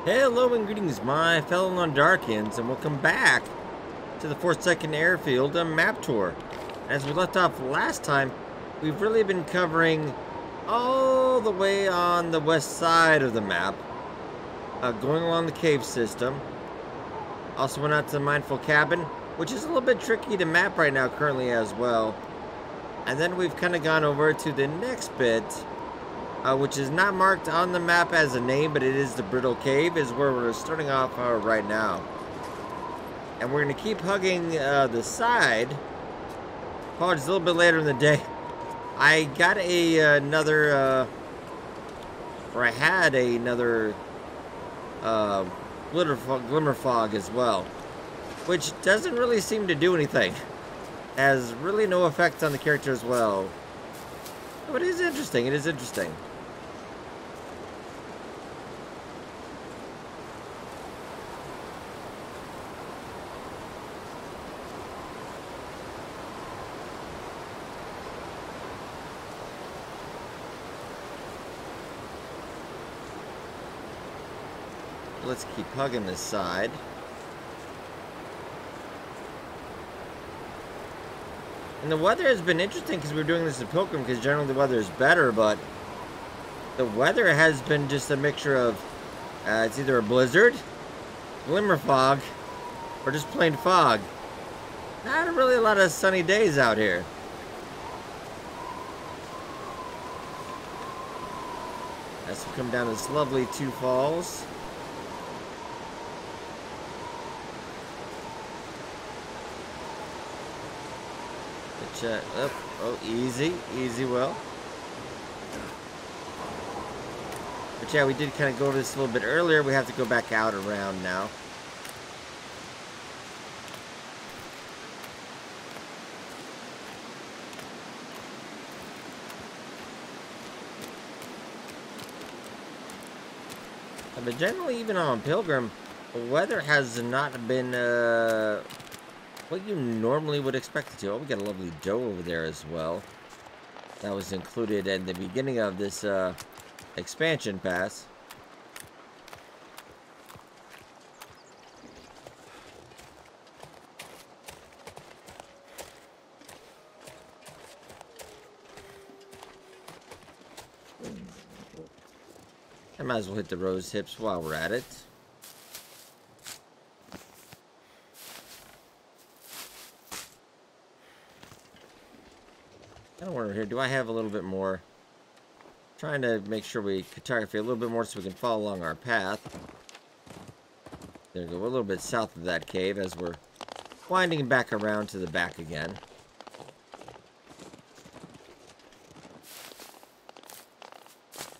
Hello and greetings, my fellow Londarkians, and welcome back to the Forsaken Airfield map tour. As we left off last time, we've really been covering all the way on the west side of the map, going along the cave system. Also went out to the Mindful Cabin, which is a little bit tricky to map right now currently as well. And then we've kind of gone over to the next bit, which is not marked on the map as a name, but it is the Brittle Cave, is where we're starting off right now. And we're going to keep hugging the side. Apologies, a little bit later in the day. I got I had another glimmer fog as well, which doesn't really seem to do anything. Has really no effect on the character as well. But it is interesting, it is interesting. Let's keep hugging this side. And the weather has been interesting because we're doing this in Pilgrim, because generally the weather is better, but the weather has been just a mixture of it's either a blizzard, glimmer fog, or just plain fog. Not really a lot of sunny days out here. As we come down this lovely Two Falls. Oh, easy, Will. But yeah, we did kind of go over this a little bit earlier. We have to go back out around now. But generally, even on Pilgrim, the weather has not been what you normally would expect it to. Oh, we got a lovely doe over there as well. That was included in the beginning of this expansion pass. I might as well hit the rose hips while we're at it. I don't want to hear. Do I have a little bit more? Trying to make sure we cartography a little bit more so we can follow along our path. There we go. We're a little bit south of that cave as we're winding back around to the back again.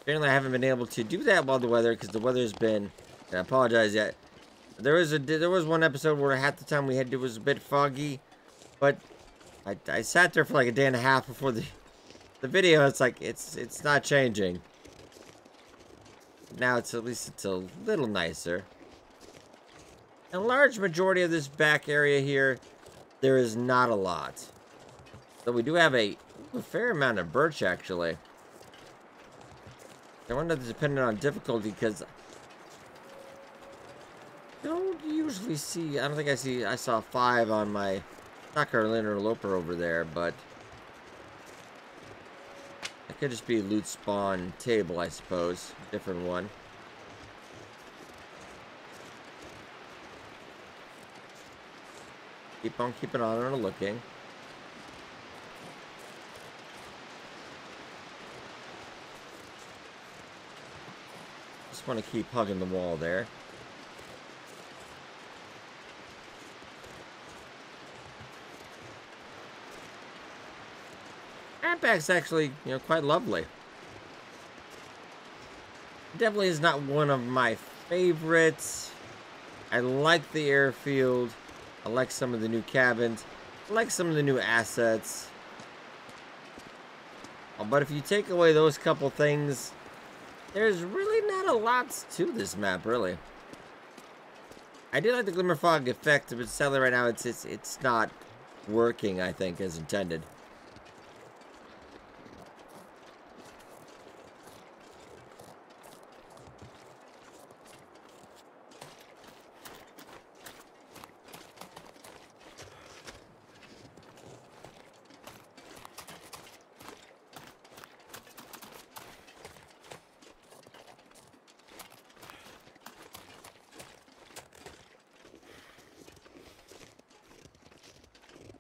Apparently I haven't been able to do that while the weather, because the weather's been, and I apologize yet. There was one episode where half the time it was a bit foggy, but I sat there for like a day and a half before the video. It's like it's not changing. Now at least it's a little nicer. A large majority of this back area here, there is not a lot. So we do have a fair amount of birch actually. I wonder if it's dependent on difficulty, because I don't usually see. I don't think I saw 5 on my Soccer Interloper over there, but it could just be loot spawn table, I suppose. Different one. Keep on keeping on and looking. Just want to keep hugging the wall there. Back's actually, quite lovely. Definitely is not one of my favorites. I like the airfield. I like some of the new cabins. I like some of the new assets. But if you take away those couple things, there's really not a lot to this map, really. I do like the glimmer fog effect, but sadly right now it's not working, I think, as intended.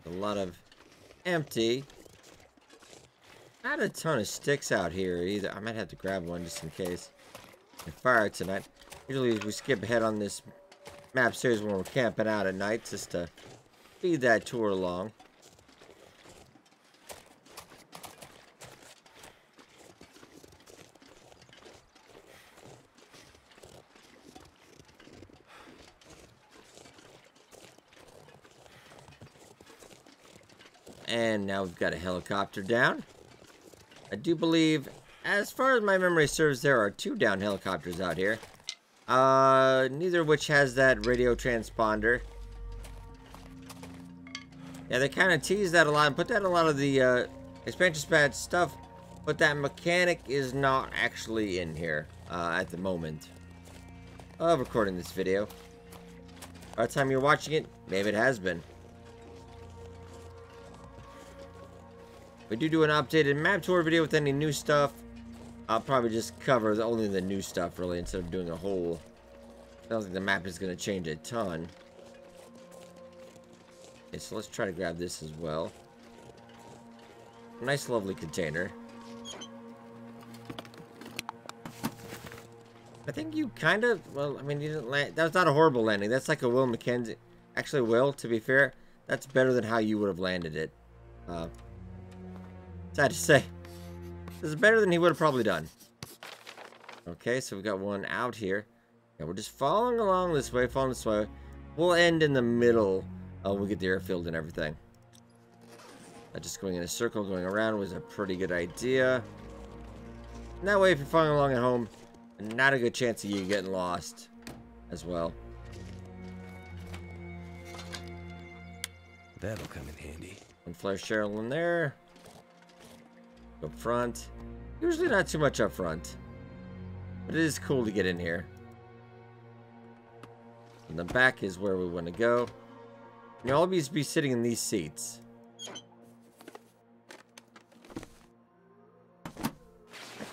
A lot of empty. Not a ton of sticks out here either. I might have to grab one just in case. And fire tonight. Usually we skip ahead on this map series when we're camping out at night just to speed that tour along. And now we've got a helicopter down. I do believe, as far as my memory serves, there are 2 down helicopters out here. Neither of which has that radio transponder. Yeah, they kind of tease that a lot and put that in a lot of the expansion pack stuff, but that mechanic is not actually in here at the moment of recording this video. By the time you're watching it, maybe it has been. We do an updated map tour video with any new stuff. I'll probably just cover only the new stuff, really, instead of doing a whole... I don't think the map is going to change a ton. Okay, so let's try to grab this as well. Nice, lovely container. I think you kind of... Well, I mean, you didn't land... That was not a horrible landing. That's like a Will Mackenzie... Actually, Will, to be fair, that's better than how you would have landed it. Sad to say. This is better than he would have probably done. Okay, so we've got one out here. Yeah, we're just following along this way, following this way. We'll end in the middle when we get the airfield and everything. Just going in a circle, going around was a pretty good idea. And that way, if you're following along at home, not a good chance of you getting lost as well. That'll come in handy. One flare shell in there. Up front. Usually not too much up front. But it is cool to get in here. And the back is where we want to go. And you'll always be sitting in these seats. I'm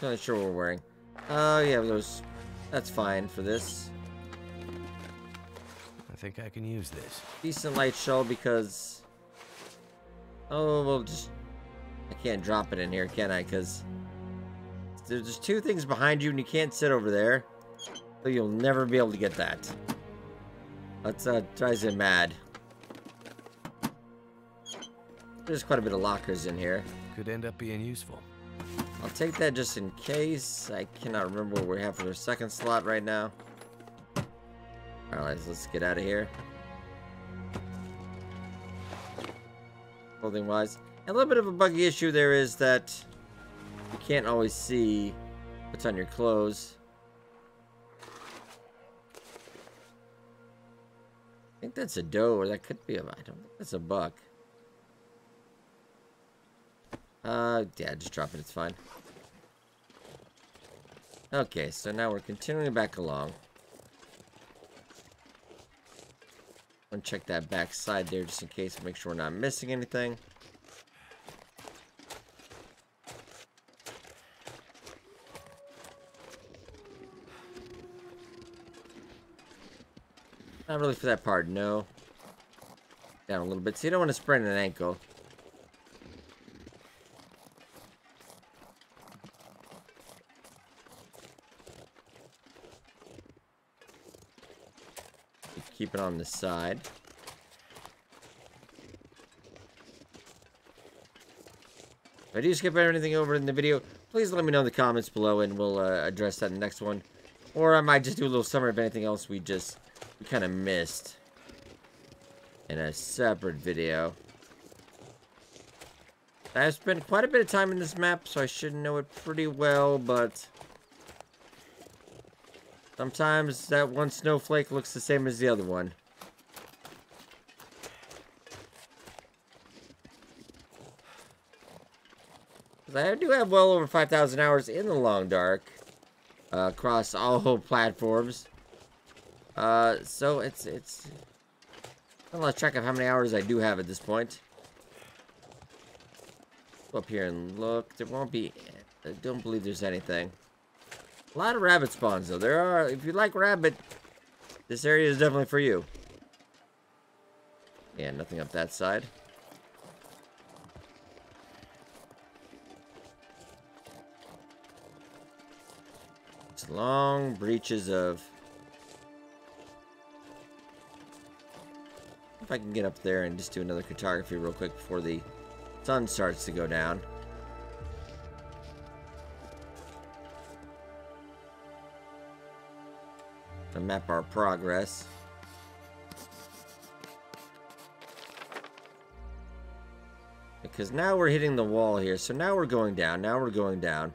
not sure what we're wearing. Oh, yeah, those. That's fine for this. I think I can use this. Decent light shell because... Oh, we'll just... I can't drop it in here, can I? Because there's just 2 things behind you and you can't sit over there. So you'll never be able to get that. That's drives him mad. There's quite a bit of lockers in here. Could end up being useful. I'll take that just in case. I cannot remember what we have for the second slot right now. Alright, let's get out of here. Clothing wise. A little bit of a buggy issue there is that you can't always see what's on your clothes. I think that's a doe, or that could be a... I don't think that's a buck. Yeah, just drop it, it's fine. Okay, so now we're continuing back along. I'm gonna check that back side there just in case, make sure we're not missing anything. Not really for that part, no. Down a little bit, so you don't want to sprain an ankle. Keep it on the side. If I do skip anything over in the video, please let me know in the comments below and we'll address that in the next one. Or I might just do a little summary of anything else we kind of missed in a separate video. I've spent quite a bit of time in this map, so I should know it pretty well, but sometimes that one snowflake looks the same as the other one. I do have well over 5,000 hours in the Long Dark across all platforms. So it's I lost track of how many hours I do have at this point. Go up here and look. There won't be... I don't believe there's anything. A lot of rabbit spawns, though. There are... If you like rabbit, this area is definitely for you. Yeah, nothing up that side. long breaches of... If I can get up there and just do another cartography real quick before the sun starts to go down. To map our progress. Because now we're hitting the wall here, so now we're going down. Now we're going down.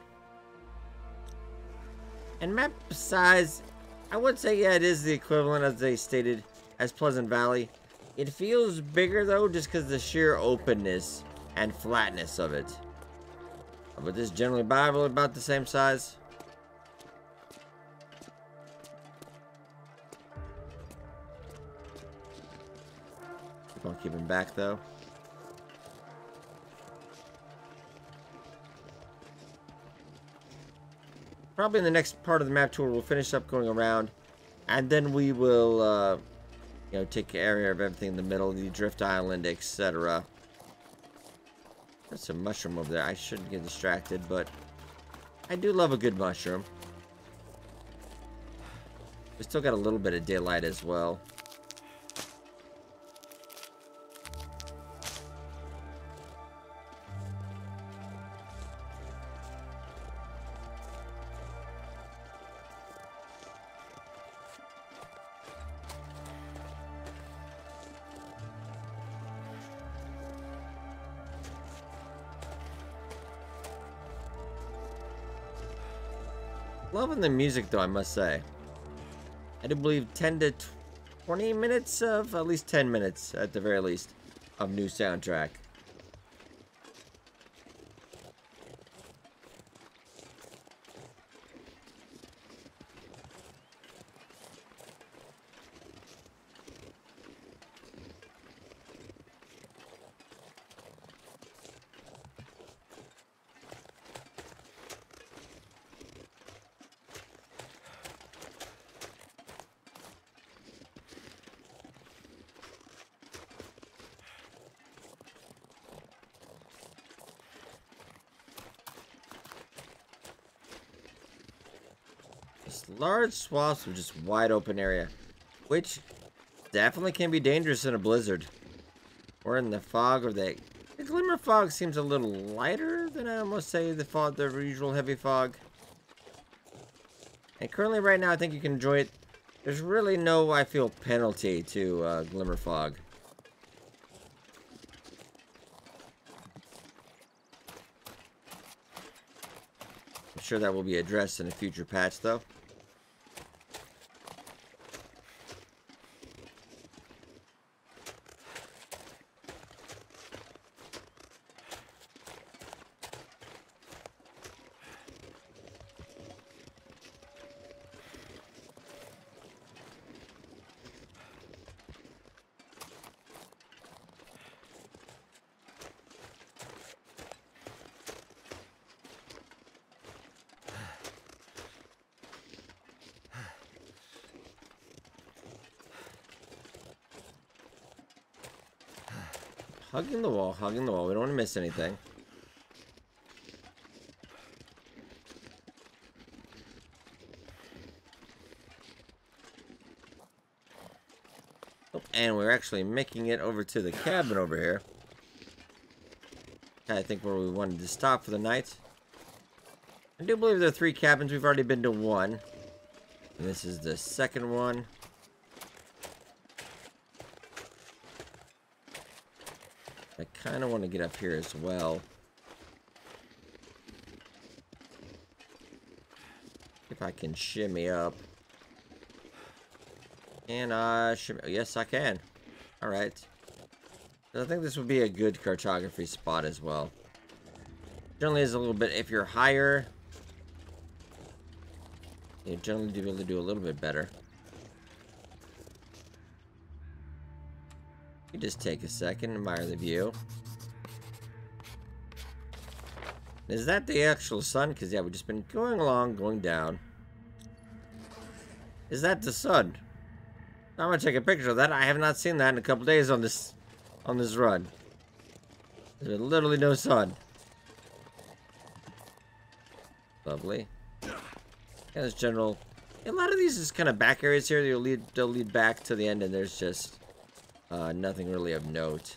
And map size, I would say, yeah, it is the equivalent, as they stated, as Pleasant Valley. It feels bigger, though, just because the sheer openness and flatness of it. But this is generally about the same size. Keep on keeping back, though. Probably in the next part of the map tour, we'll finish up going around. And then we will... you know, take care of everything in the middle, the drift island, etc. There's some mushroom over there. I shouldn't get distracted, but I do love a good mushroom. We still got a little bit of daylight as well. Loving the music, though, I must say. I do believe 10 to 20 minutes of, at least 10 minutes, at the very least, of new soundtrack. Large swaths of just wide open area, which definitely can be dangerous in a blizzard. Or in the fog, or the glimmer fog seems a little lighter than I almost say the fog, the usual heavy fog. And currently right now I think you can enjoy it. There's really no, I feel, penalty to glimmer fog. I'm sure that will be addressed in a future patch though. Hugging the wall, hugging the wall. We don't want to miss anything. Oh, and we're actually making it over to the cabin over here. I think where we wanted to stop for the night. I do believe there are 3 cabins. We've already been to 1. And this is the second one. I kind of want to get up here as well. If I can shimmy up. And shimmy. Yes, I can. All right. I think this would be a good cartography spot as well. Generally is a little bit, if you're higher, you generally do able to do a little bit better. You just take a second, admire the view. Is that the actual sun? Because yeah, we've just been going along, going down. Is that the sun? I'm gonna take a picture of that. I have not seen that in a couple days on this run. There's literally no sun. Lovely. kind of general. A lot of these is kind of back areas here. They'll lead back to the end, and there's just nothing really of note.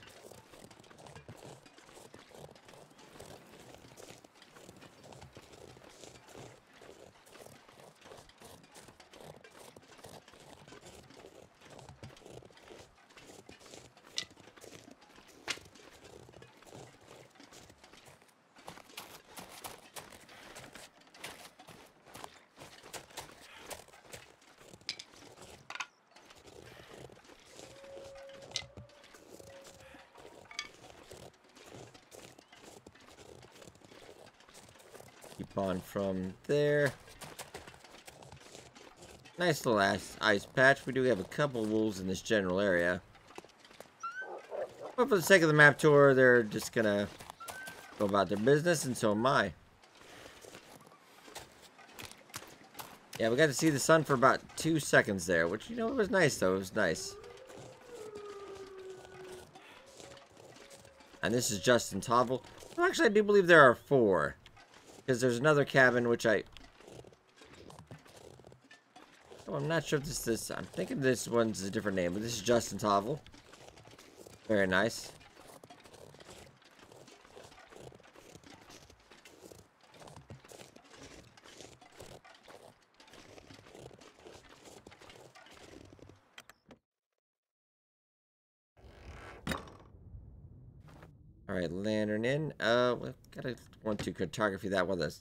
Keep on from there. Nice little ice patch. We do have a couple wolves in this general area. But for the sake of the map tour, they're just gonna go about their business, and so am I. Yeah, we got to see the sun for about 2 seconds there, which, you know, it was nice, though. It was nice. And this is Justin Tovel. Well, actually, I do believe there are 4. Because there's another cabin, which oh, I'm not sure if this is... I'm thinking this one's a different name, but this is Justin Tovel. Very nice. Alright, lantern in. We gotta want to cartography that while the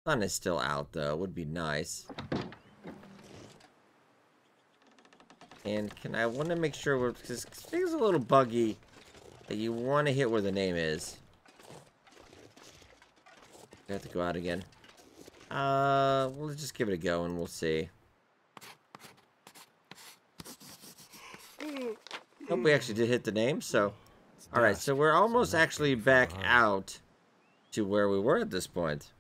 sun is still out, though. Would be nice. And I want to make sure because things are a little buggy, that you want to hit where the name is. I have to go out again. We'll just give it a go and we'll see. Hope we actually did hit the name, so... Alright, so we're almost actually back out to where we were at this point.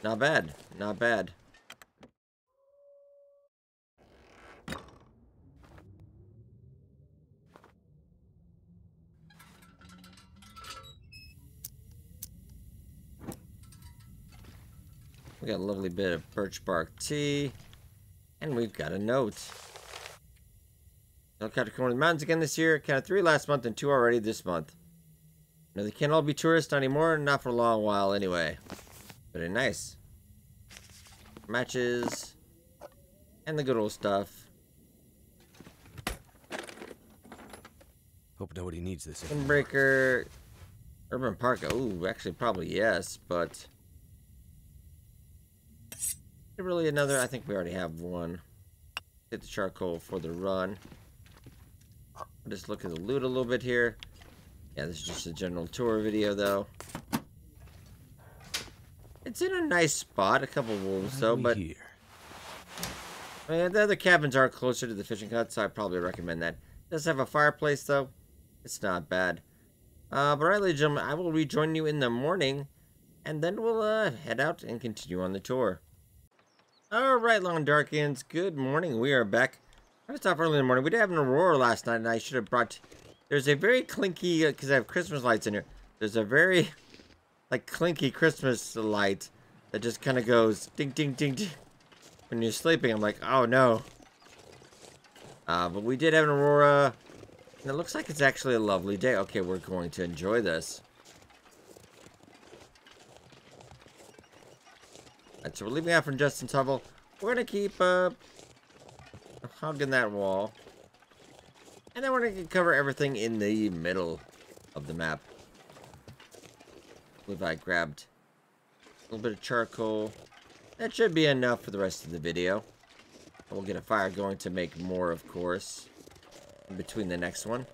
Not bad. Not bad. We got a lovely bit of birch bark tea. And we've got a note. Helicopter coming to the mountains again this year. Counted 3 last month and 2 already this month. No, they can't all be tourists anymore. Not for a long while anyway. Very nice. Matches. And the good old stuff. Hope nobody needs this. Windbreaker. Urban Park. Ooh, actually probably yes, but... really another... I think we already have one. Hit the charcoal for the run. I'll just look at the loot a little bit here. Yeah, this is just a general tour video, though. It's in a nice spot. A couple wolves, though, but... I mean, the other cabins are closer to the fishing hut, so I probably recommend that. It does have a fireplace, though. It's not bad. But alright, ladies and gentlemen, I will rejoin you in the morning, and then we'll head out and continue on the tour. Alright, Long Darkians, good morning. We are back. I was off early in the morning. We did have an aurora last night, and I should have brought... There's a very clinky, because I have Christmas lights in here. There's a very, like, clinky Christmas light that just kind of goes ding, ding, ding, ding. When you're sleeping, I'm like, oh no. But we did have an aurora, and it looks like it's actually a lovely day. Okay, we're going to enjoy this. Alright, so we're leaving out from Justin Tovel. We're going to keep hugging that wall. And then we're going to cover everything in the middle of the map. I believe I grabbed a little bit of charcoal. That should be enough for the rest of the video. We'll get a fire going to make more, of course, in between the next one.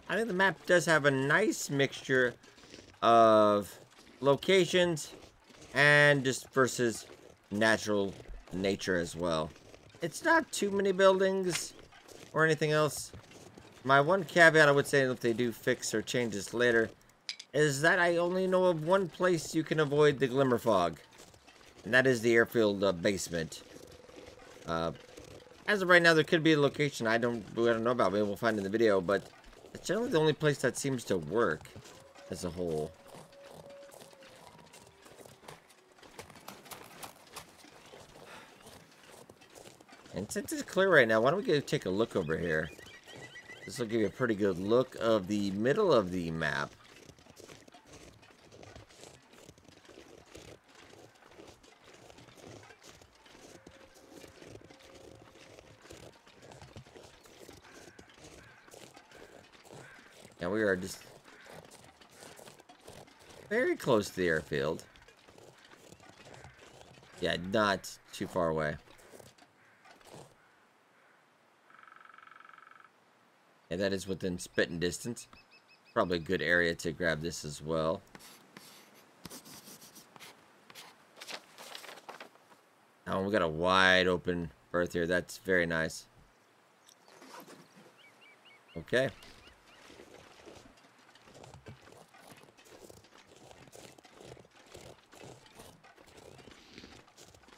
I think the map does have a nice mixture of locations and just versus natural nature as well. It's not too many buildings or anything else. My one caveat I would say, if they do fix or change this later, is that I only know of one place you can avoid the glimmer fog, and that is the airfield basement. As of right now, there could be a location I don't know about. Maybe we'll find in the video, but It's generally the only place that seems to work as a whole. And since it's clear right now, why don't we go take a look over here? This will give you a pretty good look of the middle of the map. Now we are just very close to the airfield. Yeah, not too far away. And that is within spitting distance. Probably a good area to grab this as well. Oh, we got a wide open berth here. That's very nice. Okay.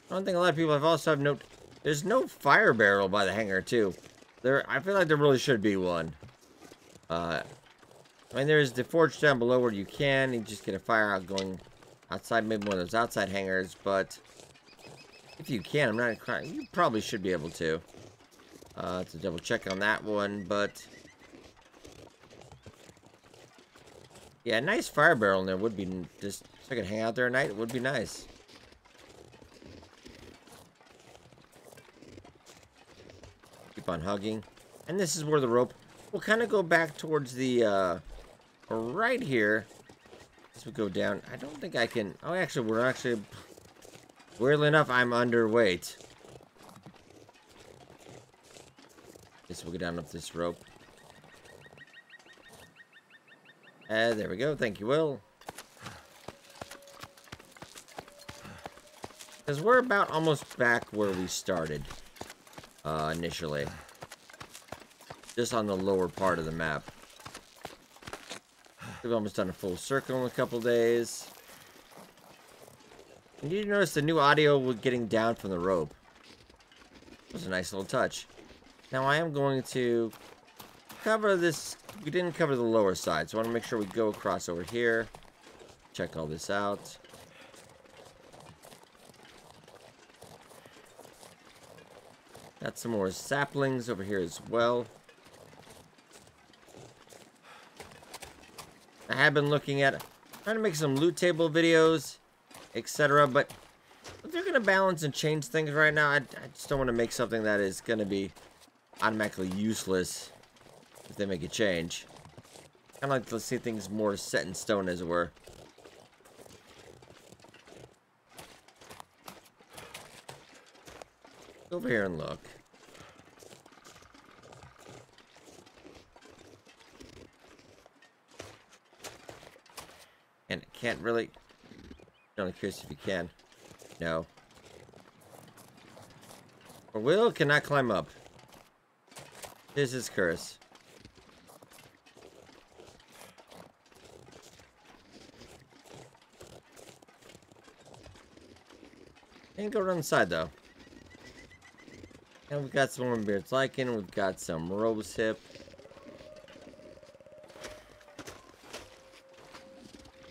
One thing a lot of people have also have noted, there's no fire barrel by the hangar too. I feel like there really should be one. I mean, there's the forge down below where you just get a fire out going outside, maybe one of those outside hangars, but if you can, I'm not crying. You probably should be able to. To double check on that one, but yeah, a nice fire barrel in there would be just so I could hang out there at night. It would be nice. Keep on hugging, and this is where the rope will kind of go back towards the right here as we go down. I don't think I can. Oh, actually, weirdly enough, I'm underweight. Guess we'll go down up this rope. There we go. Thank you, Will. Because we're about almost back where we started initially. Just on the lower part of the map. We've almost done a full circle in a couple days. And you notice the new audio was getting down from the rope. It was a nice little touch. Now I am going to cover this. We didn't cover the lower side, so I want to make sure we go across over here. Check all this out. Got some more saplings over here as well. I have been looking at trying to make some loot table videos, etc. But if they're going to balance and change things right now, I just don't want to make something that is going to be automatically useless if they make a change. Kind of like to see things more set in stone, as it were. Over here and look. And it can't really. I'm only curious if you can. No. Or Will cannot climb up. This is curse. And go around the side though. And we've got some Beard's Lichen, we've got some Rose Hip.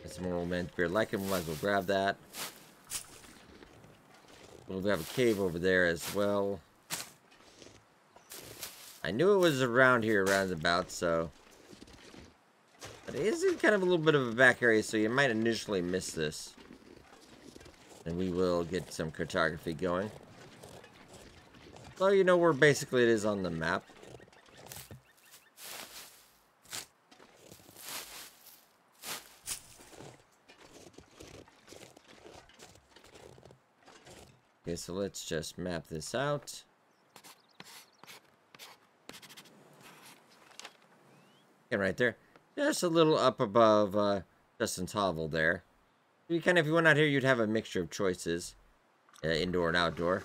Got some more Man's Beard Lichen, we might as well grab that. We'll have a cave over there as well. I knew it was around here, roundabout, so. But it is in kind of a little bit of a back area, so you might initially miss this. And we will get some cartography going. So you know where basically it is on the map. Okay, so let's just map this out. And right there, just a little up above Justin's hovel there. You kind of, if you went out here, you'd have a mixture of choices, indoor and outdoor.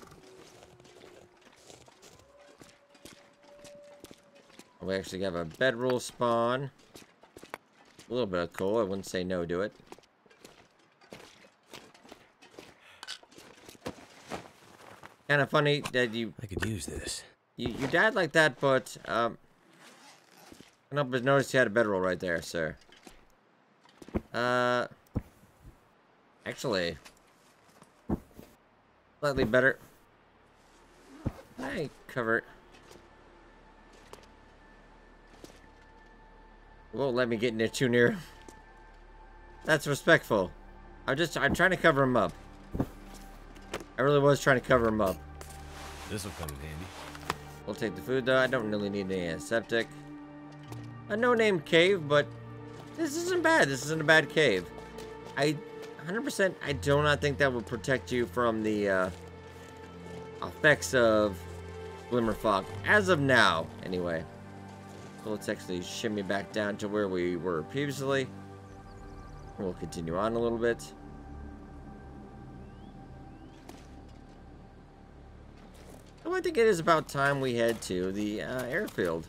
We actually have a bedroll spawn. A little bit of coal. I wouldn't say no to it. Kind of funny that I could use this. you died like that, but kind Nope, but notice you had a bedroll right there, sir. Actually, slightly better. I cover it. Won't let me get near too near. That's respectful. I'm trying to cover him up. I really was trying to cover him up. This'll come in handy. We'll take the food though. I don't really need any antiseptic. A no-name cave, but this isn't bad. This isn't a bad cave. 100%, I do not think that will protect you from the effects of Glimmer Fog. As of now, anyway. So let's actually shimmy back down to where we were previously. We'll continue on a little bit. So I think it is about time we head to the airfield.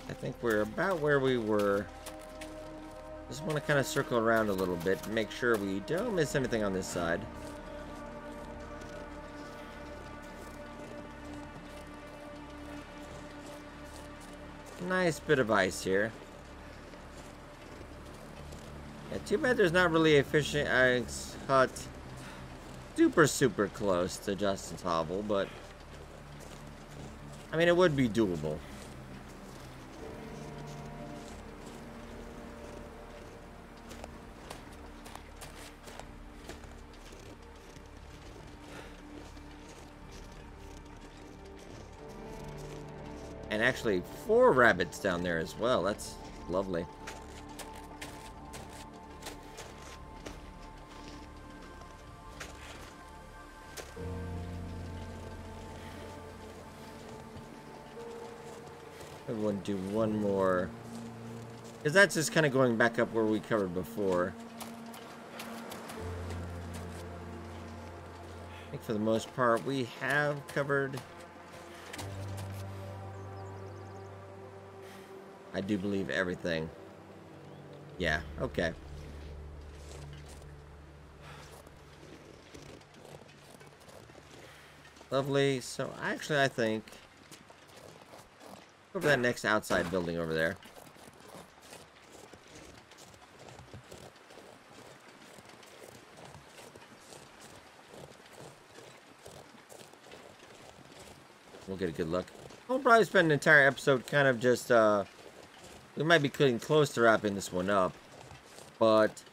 I think we're about where we were. Just want to kind of circle around a little bit and make sure we don't miss anything on this side. Nice bit of ice here. Yeah, too bad there's not really a fishing hut super close to Justin's hovel, but I mean, it would be doable. And actually 4 rabbits down there as well. That's lovely. I want to do one more. Because that's just kind of going back up where we covered before. I think for the most part we have covered. I do believe everything. Yeah, okay. Lovely. So actually I think over that next outside building over there. We'll get a good look. We'll probably spend an entire episode kind of just we might be getting close to wrapping this one up, but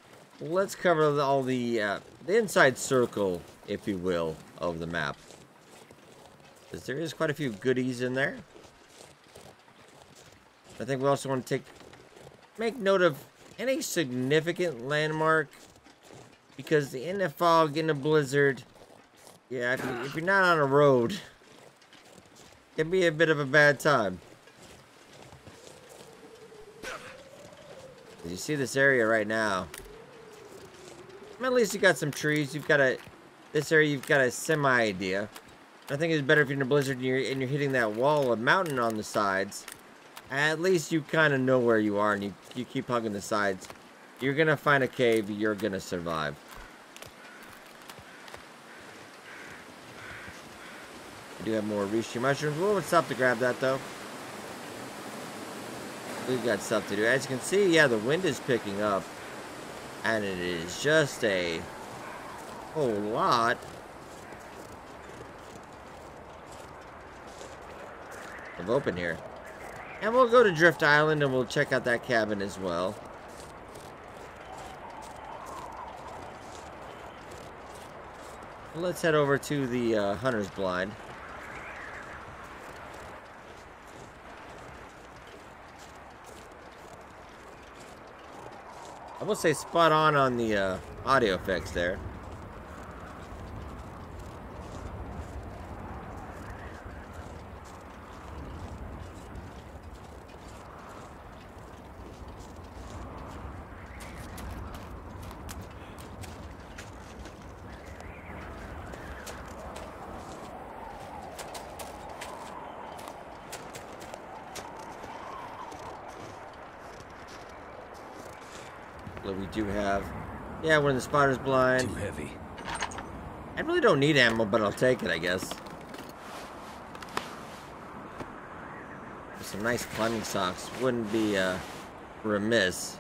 let's cover all the inside circle, if you will, of the map. Because there is quite a few goodies in there. I think we also want to make note of any significant landmark, because in a fog, in a blizzard, yeah, if you're not on a road, it can be a bit of a bad time. You see this area right now. At least you got some trees. You've got this area. You've got a semi idea. I think it's better if you're in a blizzard and you're hitting that wall of mountain on the sides. At least you kind of know where you are, and you keep hugging the sides. You're gonna find a cave. You're gonna survive. I do have more reishi mushrooms. We won't stop to grab that though. We've got stuff to do. As you can see, yeah, the wind is picking up. And it is just a whole lot of open here. And we'll go to Drift Island and we'll check out that cabin as well. Let's head over to the Hunter's Blind. I will say spot on the audio effects there. We do have, yeah, we're in the Spotter's Blind. Too heavy. I really don't need ammo, but I'll take it, I guess. With some nice climbing socks wouldn't be remiss.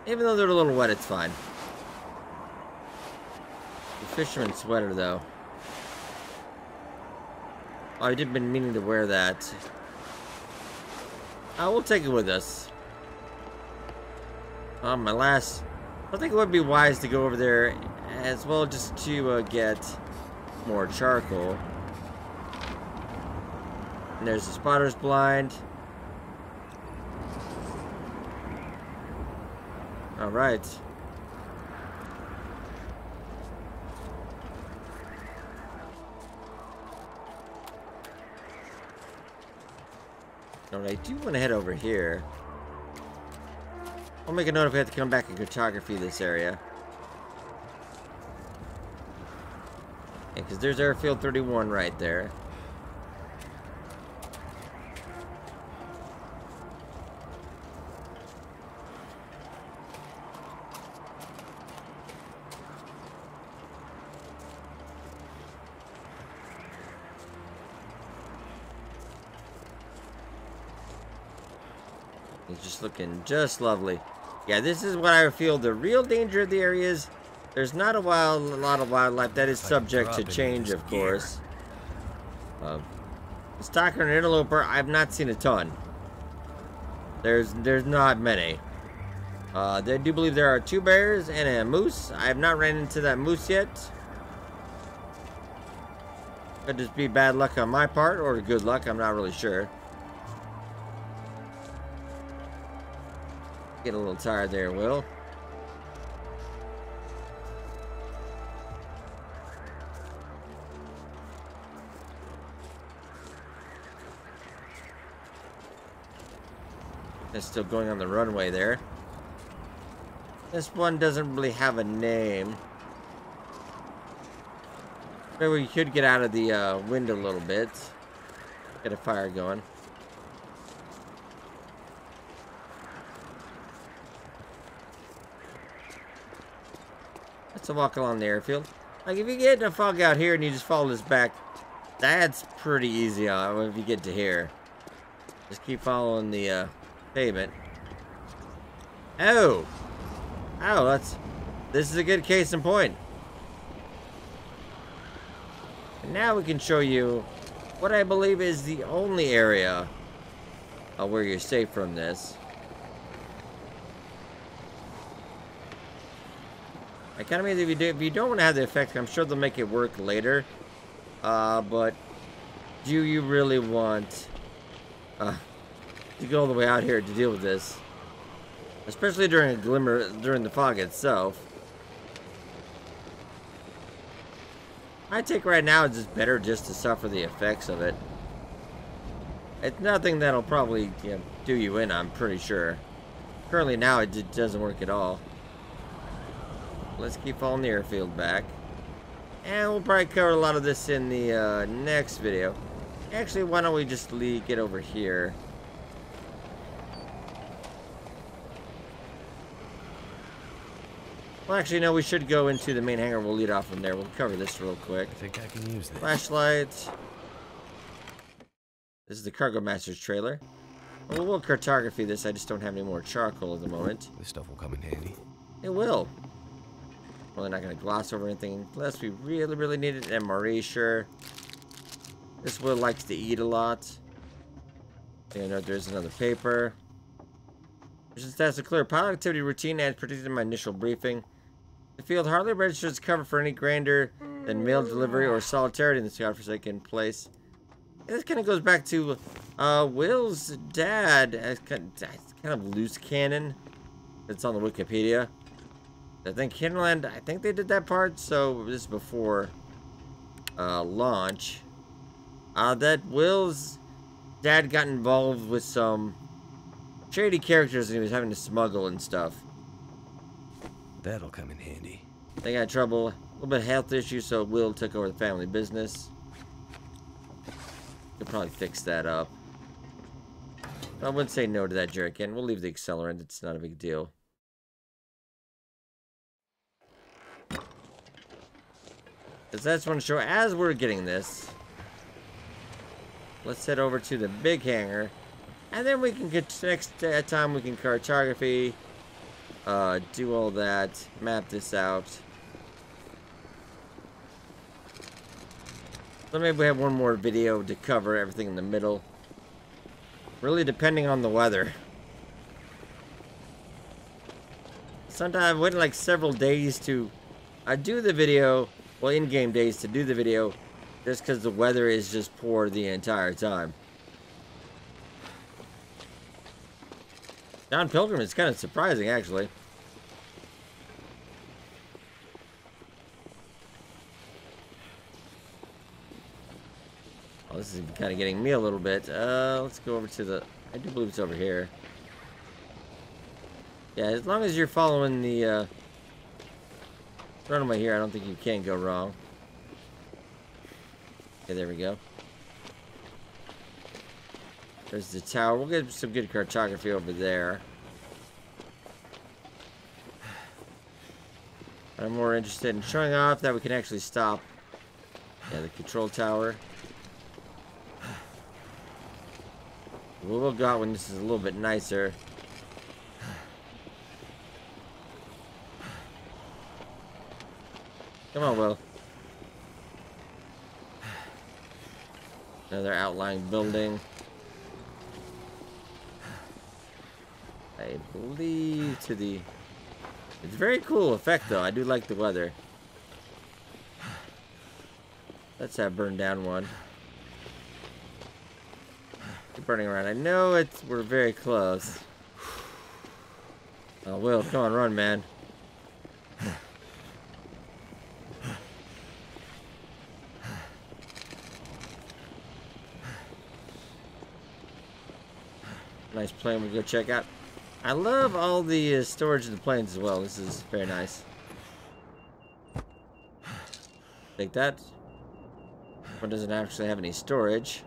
Even though they're a little wet, it's fine. The fisherman sweater, though. Oh, I did been meaning to wear that. We'll take it with us. My last... I think it would be wise to go over there as well, just to get more charcoal. And there's the spotter's blind. Alright. Alright, I do want to head over here. I'll make a note if we have to come back and cartography this area. Yeah, because there's Airfield 31 right there. It's just looking just lovely. Yeah, this is what I feel the real danger of the area is. There's not a lot of wildlife. That is subject to change, of course. Stalker and interloper, I've not seen a ton. There's not many. They do believe there are 2 bears and a moose. I have not ran into that moose yet. Could just be bad luck on my part or good luck. I'm not really sure. Get a little tired there, Will. It's still going on the runway there. This one doesn't really have a name. Maybe we could get out of the wind a little bit. Get a fire going. Let's walk along the airfield. Like, if you get in a fog out here and you just follow this back, that's pretty easy if you get to here. Just keep following the pavement. Oh! Oh, this is a good case in point. And now we can show you what I believe is the only area where you're safe from this. I kind of mean if you don't want to have the effect, I'm sure they'll make it work later. But do you really want to go all the way out here to deal with this? Especially during during the fog itself. I think right now it's just better just to suffer the effects of it. It's nothing that'll probably do you in, I'm pretty sure. Currently now it doesn't work at all. Let's keep following the airfield back. And we'll probably cover a lot of this in the next video. Actually, why don't we just get over here. Well, actually, no, we should go into the main hangar. We'll lead off from there. We'll cover this real quick. I think I can use this. Flashlights. This is the Cargo Master's trailer. Well, we'll cartography this. I just don't have any more charcoal at the moment. This stuff will come in handy. It will. Probably not going to gloss over anything unless we really, really need it. MRE, sure. This Will likes to eat a lot. You know, there's another paper. Mission status clear. Pilot activity routine as predicted in my initial briefing. The field hardly registers cover for any grander than mail delivery or solidarity in this godforsaken place. And this kind of goes back to Will's dad. It's kind of loose canon. It's on the Wikipedia. I think Kinland, I think they did that part, so this is before launch. That Will's dad got involved with some shady characters and he was having to smuggle and stuff. That'll come in handy. They got trouble, a little bit of health issues, so Will took over the family business. Could probably fix that up. I wouldn't say no to that jerkin. We'll leave the accelerant, it's not a big deal. Because I just want to show, as we're getting this, let's head over to the big hangar. And then we can get, next time we can cartography, do all that, map this out. So maybe we have one more video to cover everything in the middle. Really depending on the weather. Sometimes I've waited like several days to do the video, well, in-game days to do the video, just because the weather is just poor the entire time. John Pilgrim is kind of surprising, actually. Oh, this is kind of getting me a little bit. Let's go over to the... I do believe it's over here. Yeah, as long as you're following the runway here, I don't think you can go wrong. Okay, there we go. There's the tower. We'll get some good cartography over there. I'm more interested in showing off that we can actually stop. Yeah, the control tower. We'll go out when this is a little bit nicer. Come on, Will. Another outlying building. I believe to the... It's a very cool effect, though. I do like the weather. Let's have burn down one. Keep burning around. I know it's... We're very close. Oh, Will, come on, run, man. Nice plane we'll go check out. I love all the storage in the planes as well. This is very nice. Take that. One doesn't actually have any storage.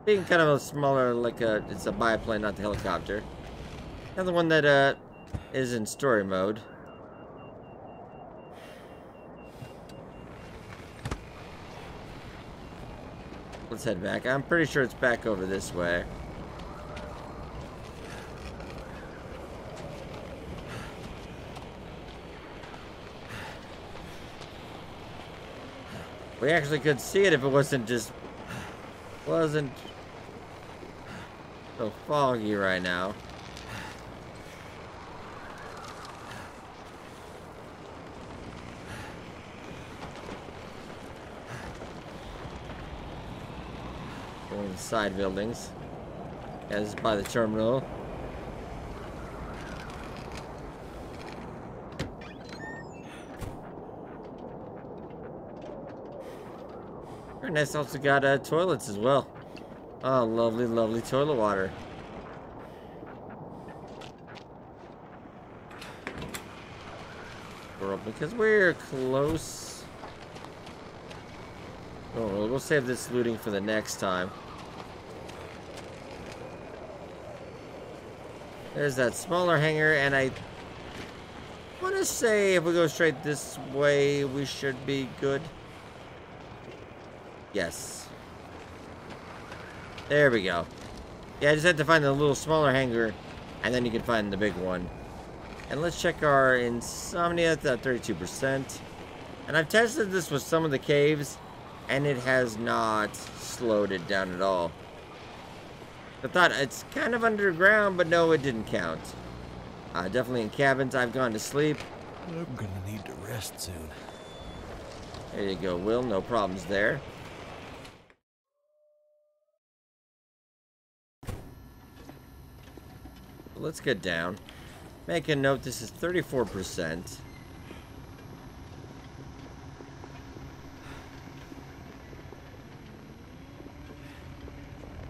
Being kind of a smaller, like a, it's a biplane, not the helicopter. Another one that is in story mode. Let's head back. I'm pretty sure it's back over this way. We actually could see it if it wasn't so foggy right now. One of the side buildings. Yeah, this is by the terminal. And it's also got toilets as well. Oh, lovely, lovely toilet water. Because we're close. Oh, we'll save this looting for the next time. There's that smaller hangar, and I want to say if we go straight this way, we should be good. Yes. There we go. Yeah, I just had to find the little smaller hangar, and then you can find the big one. And let's check our insomnia at 32%. And I've tested this with some of the caves, and it has not slowed it down at all. I thought it's kind of underground, but no, it didn't count. Definitely in cabins, I've gone to sleep. I'm gonna need to rest soon. There you go, Will. No problems there. Let's get down. Make a note, this is 34%.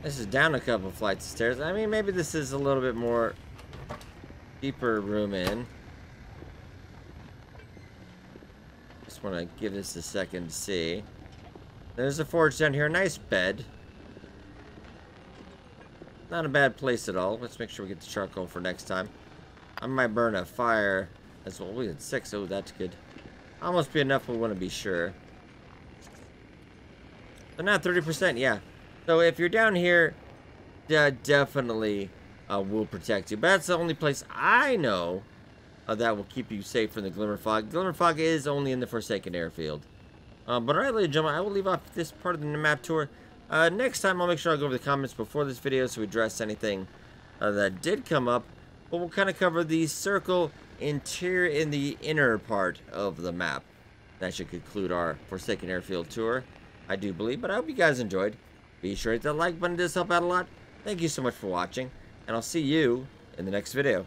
This is down a couple flights of stairs. I mean, maybe this is a little bit more deeper room in. Just want to give this a second to see. There's a forge down here. Nice bed. Not a bad place at all. Let's make sure we get the charcoal for next time. I might burn a fire as well. We had 6. Oh, that's good. Almost be enough, but we want to be sure. So now 30%, yeah. So if you're down here, definitely will protect you. But that's the only place I know that will keep you safe from the Glimmer Fog. Glimmer Fog is only in the Forsaken Airfield. But alright, ladies and gentlemen, I will leave off this part of the map tour. Next time, I'll make sure I go over the comments before this video so we address anything that did come up. But we'll kind of cover the circle interior in the inner part of the map. That should conclude our Forsaken Airfield tour, I do believe. But I hope you guys enjoyed. Be sure to hit that like button, it does help out a lot. Thank you so much for watching, and I'll see you in the next video.